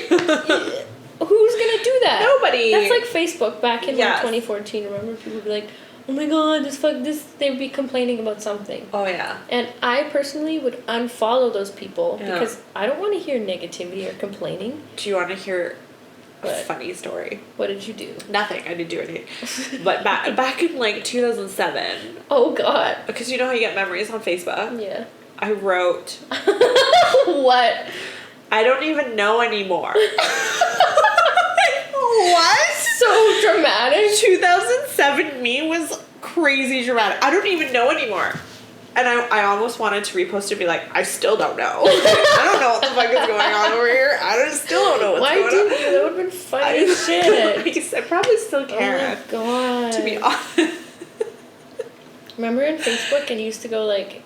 S2: had a breakup.
S1: crying.
S2: Who's gonna do that?
S1: Nobody.
S2: That's like Facebook back in
S1: Yes.
S2: like 2014. Remember, people would be like, "Oh my God, this." They would be complaining about something.
S1: Oh yeah.
S2: And I personally would unfollow those people
S1: Yeah.
S2: because I don't want to hear negativity or complaining.
S1: Do you want to hear a
S2: What?
S1: funny story?
S2: What did you do?
S1: Nothing. I didn't do anything. But back in, like, 2007,
S2: Oh God.
S1: because you know how you get memories on Facebook,
S2: Yeah.
S1: I wrote,
S2: What?
S1: I don't even know anymore. What?
S2: So dramatic.
S1: 2007 me was crazy dramatic. I don't even know anymore. And I almost wanted to repost it and be like, I still don't know. I don't know what the fuck is going on over here. Still don't know what's
S2: Why
S1: going on.
S2: didn't you? That would have been funny as shit.
S1: I probably still
S2: Oh
S1: can,
S2: my God.
S1: to be honest.
S2: Remember in Facebook and you used to go like,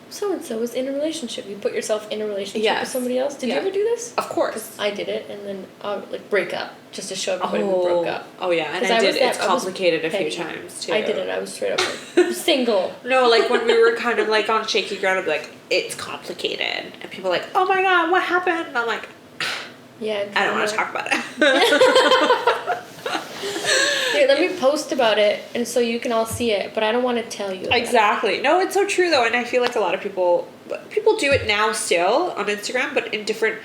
S2: so and so is in a relationship. You put yourself in a relationship with
S1: Yes.
S2: somebody else. Did
S1: Yeah.
S2: you ever do this?
S1: Of course.
S2: I did it, and then like break up just to show everybody we broke up.
S1: Oh yeah, and
S2: 'Cause
S1: I
S2: I
S1: did.
S2: was that-
S1: It's
S2: I was
S1: complicated a few
S2: petty.
S1: times too.
S2: I did it. I was straight up like, single.
S1: No, like when we were kind of like on shaky ground, I'd be like, it's complicated, and people are like, oh my God, what happened? And I'm like,
S2: Yeah.
S1: I don't want to talk about it.
S2: Here, let me post about it, and so you can all see it. But I don't want to tell you. About
S1: Exactly. No, it's so true though, and I feel like a lot of people do it now still on Instagram, but in different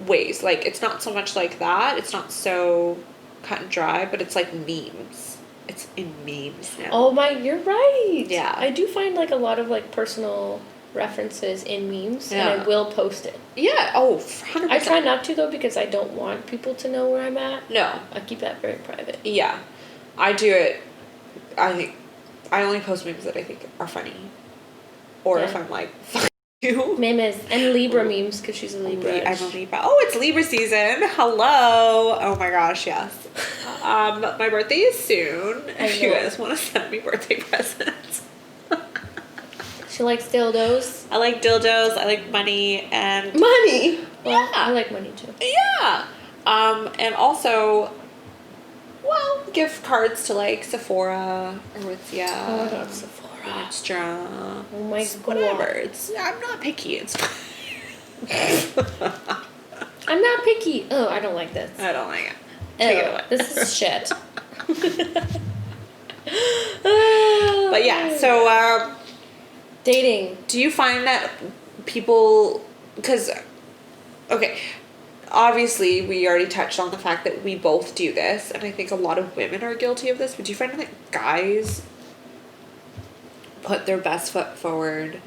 S1: ways. Like, it's not so much like that. It's not so cut and dry, but it's like memes. It's in memes now.
S2: Oh my, you're right.
S1: Yeah.
S2: I do find like a lot of like personal references in memes, and
S1: Yeah.
S2: I will post it.
S1: Yeah. Oh, 100%.
S2: I try not to though because I don't want people to know where I'm at.
S1: No.
S2: I keep that very private.
S1: Yeah. I do it. I think I only post memes that I think are funny, or if
S2: Yeah.
S1: I'm like, fuck you.
S2: Memes and Libra memes because she's a Libra.
S1: I'm a Libra. Oh, it's Libra season. Hello. Oh my gosh, yes. My birthday is soon. If you
S2: know.
S1: guys want to send me birthday presents.
S2: She likes dildos.
S1: I like dildos. I like money and
S2: Money. Well,
S1: Yeah.
S2: I like money too.
S1: yeah. And also, well, gift cards to like Sephora or Aritzia.
S2: Oh my God, Sephora.
S1: Extra.
S2: Oh my
S1: It's
S2: God.
S1: whatever. It's I'm not picky. It's
S2: I'm not picky. Oh, I don't like this.
S1: I don't like it. Take it
S2: Ew,
S1: away.
S2: this is shit.
S1: But yeah, so
S2: Dating.
S1: do you find that people, because, okay, obviously we already touched on the fact that we both do this, and I think a lot of women are guilty of this, but do you find that guys put their best foot forward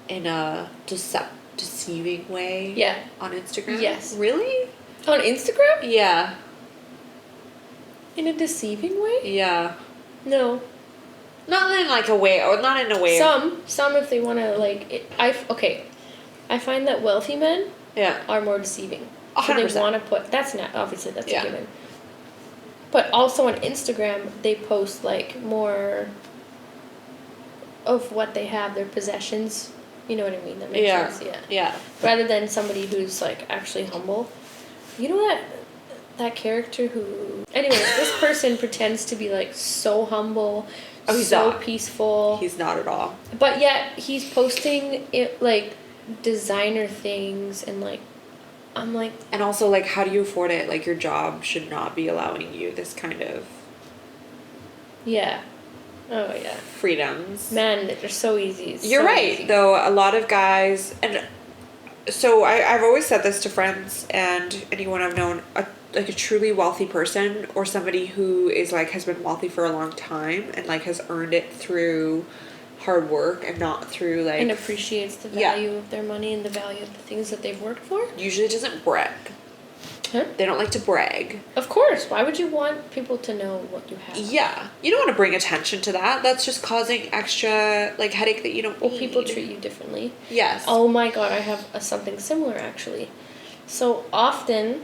S1: in a deceiving way
S2: Yeah.
S1: on Instagram?
S2: Yes.
S1: Really?
S2: On Instagram?
S1: Yeah.
S2: In a deceiving way?
S1: Yeah.
S2: No.
S1: Not in like a way, or not in a way.
S2: Some if they want to like okay. I find that wealthy men
S1: Yeah.
S2: are more deceiving. So they
S1: 100%.
S2: want to put that's not obviously that's
S1: Yeah.
S2: a given. But also on Instagram they post like more of what they have, their possessions. You know what I mean? That makes
S1: Yeah.
S2: sense. Yeah.
S1: Yeah.
S2: Rather than somebody who's like actually humble. You know that character who anyways, this person pretends to be like so humble,
S1: Oh, he's
S2: so
S1: not.
S2: peaceful.
S1: He's not at all.
S2: But yet he's posting it like designer things and like I'm like
S1: And also, like, how do you afford it? Like, your job should not be allowing you this kind of
S2: yeah. Oh yeah.
S1: freedoms.
S2: Man, they're so easy. It's
S1: You're
S2: so
S1: right,
S2: easy.
S1: though. A lot of guys, and so I've always said this to friends and anyone I've known, like a truly wealthy person or somebody who is like has been wealthy for a long time and like has earned it through hard work and not through like
S2: And appreciates the
S1: Yeah.
S2: value of their money and the value of the things that they've worked for.
S1: usually doesn't brag.
S2: Huh?
S1: They don't like to brag.
S2: Of course. Why would you want people to know what you have?
S1: Yeah. You don't want to bring attention to that. That's just causing extra, like, headache that you don't need.
S2: Well, people treat you differently.
S1: Yes.
S2: Oh my god, I have something similar, actually. So often,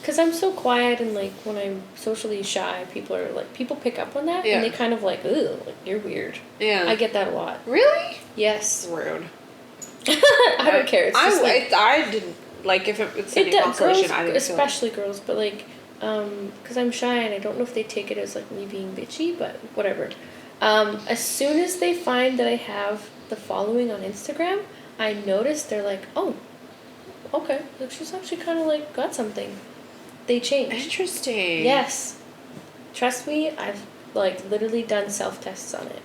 S2: because I'm so quiet and, like, when I'm socially shy, people pick up on that, and they kind of like, ooh, like, you're weird.
S1: Yeah.
S2: I get that a lot.
S1: Really?
S2: Yes.
S1: Rude.
S2: I don't care. It's just
S1: I didn't, like, if it's any consolation, I didn't
S2: especially girls, but, like, because I'm shy and I don't know if they take it as, like, me being bitchy, but whatever. As soon as they find that I have the following on Instagram, I notice they're like, oh, okay, like, she's actually kind of, like, got something. They change.
S1: Interesting.
S2: Yes. Trust me, I've, like, literally done self-tests on it.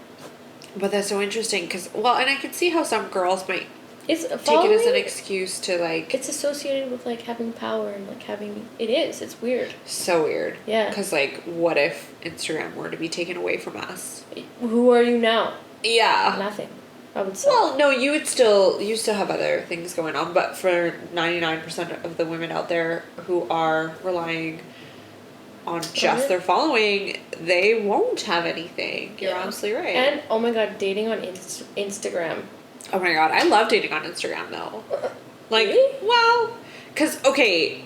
S1: But that's so interesting, because, well, and I can see how some girls might
S2: It's
S1: take it as an excuse to, like...
S2: It's associated with, like, having power and, like, having... It is. It's weird.
S1: So weird.
S2: Yeah.
S1: Because, like, what if Instagram were to be taken away from us?
S2: Who are you now?
S1: Yeah.
S2: Nothing. I would say.
S1: Well, no, you still have other things going on, but for 99% of the women out there who are relying on just their following, they won't have anything. You're absolutely right.
S2: And, oh my god, dating on Instagram.
S1: Oh my god, I love dating on Instagram, though. Like,
S2: really?
S1: Well, because, okay,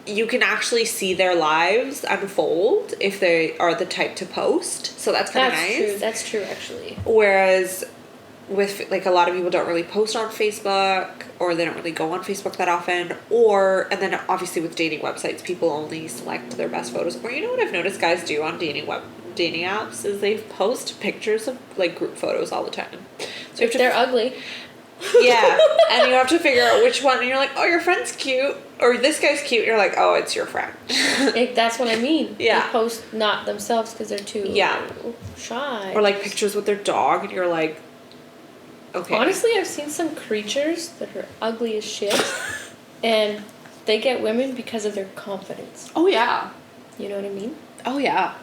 S1: you can actually see their lives unfold if they are the type to post, so that's kind of nice.
S2: That's true, actually.
S1: Whereas with, like, a lot of people don't really post on Facebook, or they don't really go on Facebook that often, and then obviously with dating websites, people only select their best photos. Or you know what I've noticed guys do on dating apps is they post pictures of, like, group photos all the time. So
S2: if they're ugly.
S1: Yeah, and you have to figure out which one, and you're like, oh, your friend's cute, or this guy's cute, and you're like, oh, it's your friend.
S2: That's what I mean.
S1: Yeah.
S2: They post not themselves because they're too shy.
S1: Or, like, pictures with their dog, and you're like, okay.
S2: Honestly, I've seen some creatures that are ugly as shit, and they get women because of their confidence.
S1: Oh, yeah.
S2: You know what I mean?
S1: Oh, yeah.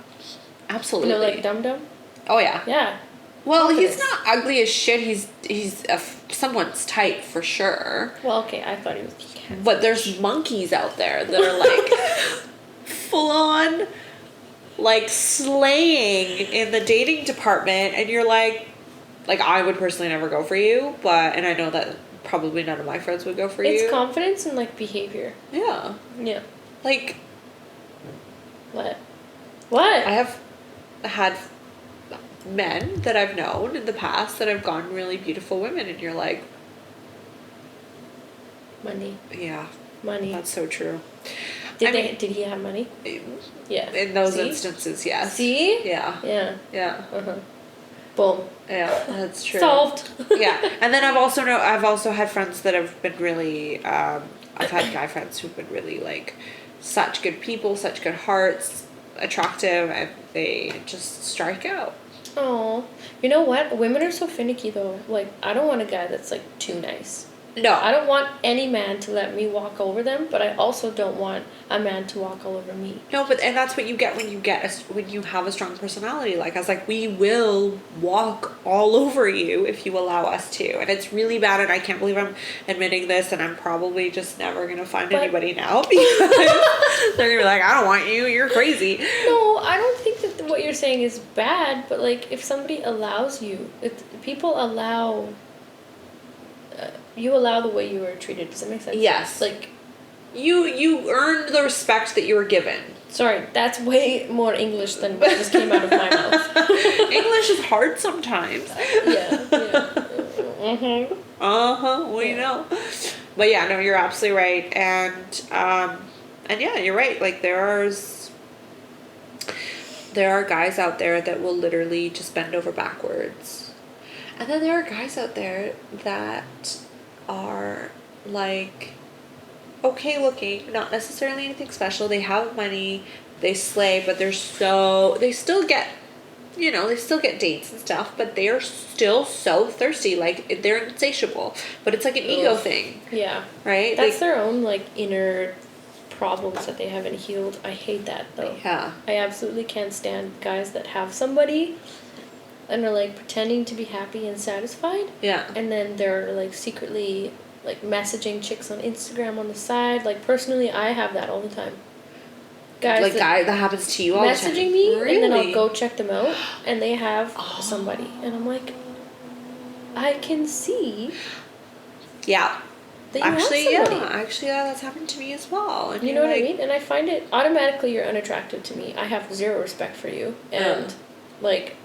S1: Absolutely.
S2: You know, like Dum Dum?
S1: Oh, yeah.
S2: Yeah.
S1: Well,
S2: Confidence.
S1: he's not ugly as shit. He's someone's type for sure.
S2: Well, okay, I thought he was.
S1: But there's monkeys out there that are like full on, like, slaying in the dating department, and you're like I would personally never go for you, and I know that probably none of my friends would go for you.
S2: It's confidence and, like, behavior.
S1: Yeah.
S2: Yeah.
S1: Like.
S2: What?
S1: I have had men that I've known in the past that have gone really beautiful women, and you're like,
S2: money.
S1: Yeah.
S2: Money.
S1: That's so true.
S2: Did he have money? Yeah.
S1: In those instances, yes.
S2: See?
S1: Yeah.
S2: Yeah.
S1: Yeah.
S2: Uh-huh. Boom.
S1: Yeah, that's true.
S2: Solved.
S1: Yeah. And then I've also had friends that have been really I've had guy friends who've been really, like, such good people, such good hearts, attractive, and they just strike out.
S2: Oh, you know what? Women are so finicky, though. Like, I don't want a guy that's, like, too nice.
S1: No.
S2: I don't want any man to let me walk over them, but I also don't want a man to walk all over me.
S1: No, and that's what you get when you have a strong personality like us. Like, we will walk all over you if you allow us to, and it's really bad. And I can't believe I'm admitting this, and I'm probably just never gonna find anybody now because they're gonna be like, I don't want you. You're crazy.
S2: No, I don't think that what you're saying is bad, but, like, if somebody allows you, if people allow. You allow the way you were treated. Does that make sense?
S1: Yes.
S2: Like,
S1: you earned the respect that you were given.
S2: Sorry, that's way more English than what just came out of my mouth.
S1: English is hard sometimes.
S2: Yeah. Mm-hmm.
S1: Well, you know. But yeah, no, you're absolutely right. And yeah, you're right. Like, there are guys out there that will literally just bend over backwards. And then there are guys out there that are, like, okay looking, not necessarily anything special. They have money, they slay, but they still get dates and stuff, but they are still so thirsty. Like, they're insatiable, but it's like an ego thing.
S2: Yeah.
S1: Right?
S2: That's their own, like, inner problems that they haven't healed. I hate that, though.
S1: Yeah.
S2: I absolutely can't stand guys that have somebody and are, like, pretending to be happy and satisfied.
S1: Yeah.
S2: And then they're, like, secretly like messaging chicks on Instagram on the side. Like personally, I have that all the time. Guys
S1: that happens to you all the time.
S2: Messaging me,
S1: Really?
S2: and then I'll go check them out, and they have somebody, and I'm like, I can see.
S1: Yeah.
S2: That you have somebody.
S1: Actually, that's happened to me as well. And
S2: You know what I mean? And I find it automatically you're unattractive to me. I have zero respect for you, and like,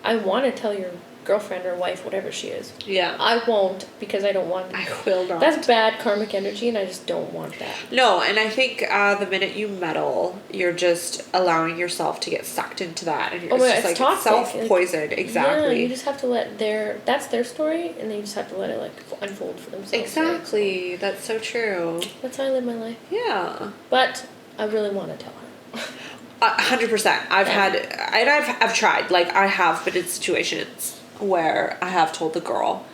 S2: I want to tell your girlfriend or wife, whatever she is.
S1: Yeah.
S2: I won't because I don't want.
S1: I will not.
S2: That's bad karmic energy, and I just don't want that.
S1: No, and I think the minute you meddle, you're just allowing yourself to get sucked into that, and it's just like self-poisoned. Exactly.
S2: Yeah, you just have to let that's their story, and then you just have to let it like unfold for themselves.
S1: Exactly. Right? That's so true.
S2: That's how I live my life.
S1: Yeah.
S2: But I really want to tell her.
S1: 100%. I've tried. Like I have been in situations where I have told the girl.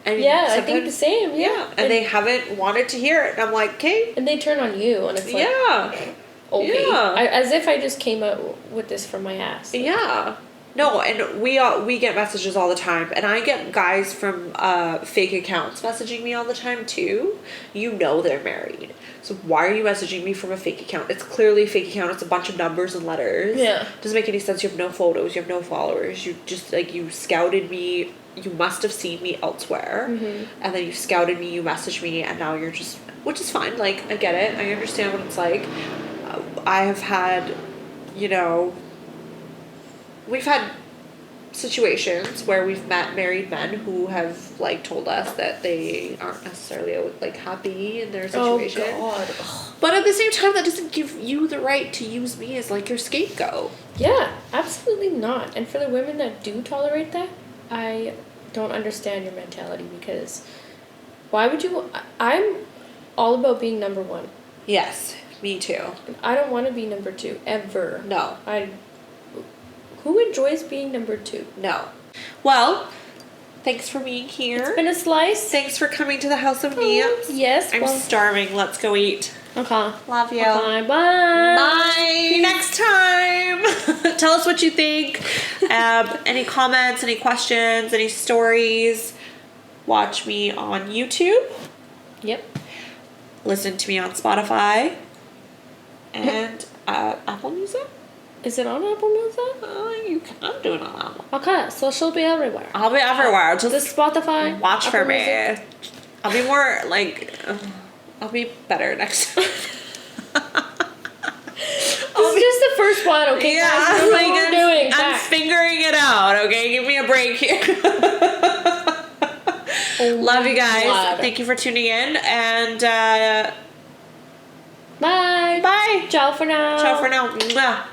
S1: And
S2: I think the same. Yeah.
S1: And they haven't wanted to hear it, and I'm like, okay.
S2: And they turn on you, and it's like, okay. Yeah. As if I just came out with this from my ass.
S1: Yeah. No, and we get messages all the time, and I get guys from fake accounts messaging me all the time too. You know they're married. So why are you messaging me from a fake account? It's clearly a fake account. It's a bunch of numbers and letters.
S2: Yeah.
S1: Doesn't make any sense. You have no photos. You have no followers. You just, like, you scouted me. You must have seen me elsewhere. Mm-hmm. And then you scouted me, you messaged me, and now you're just... Which is fine. Like, I get it. I understand what it's like. I have had, we've had situations where we've met married men who have like told us that they aren't necessarily like happy in their situation.
S2: Oh God.
S1: But at the same time, that doesn't give you the right to use me as like your scapegoat.
S2: Yeah, absolutely not. And for the women that do tolerate that, I don't understand your mentality, because why would you... I'm all about being number one.
S1: Yes, me too.
S2: I don't want to be number two ever.
S1: No.
S2: Who enjoys being number two?
S1: No. Well, thanks for being here.
S2: It's been a slice.
S1: Thanks for coming to the House of Names.
S2: Yes.
S1: I'm starving. Let's go eat.
S2: Okay.
S1: Love you.
S2: Okay, bye.
S1: Bye. Peace. Next time. Tell us what you think. Any comments, any questions, any stories. Watch me on YouTube.
S2: Yep.
S1: Listen to me on Spotify. And Apple Music.
S2: Is it on Apple Music?
S1: You can do it on Apple.
S2: Okay, so she'll be everywhere.
S1: I'll be everywhere.
S2: Just Spotify.
S1: Watch
S2: Apple
S1: for me.
S2: Music.
S1: I'll be more like... I'll be better next time.
S2: This is just the first one, okay?
S1: Yeah,
S2: guys? This is what we're doing.
S1: I'm figuring it out, okay? Give me a break here. Love you guys.
S2: God.
S1: Thank you for tuning in, and
S2: bye.
S1: Bye.
S2: Ciao for now.
S1: Ciao for now. Mwah.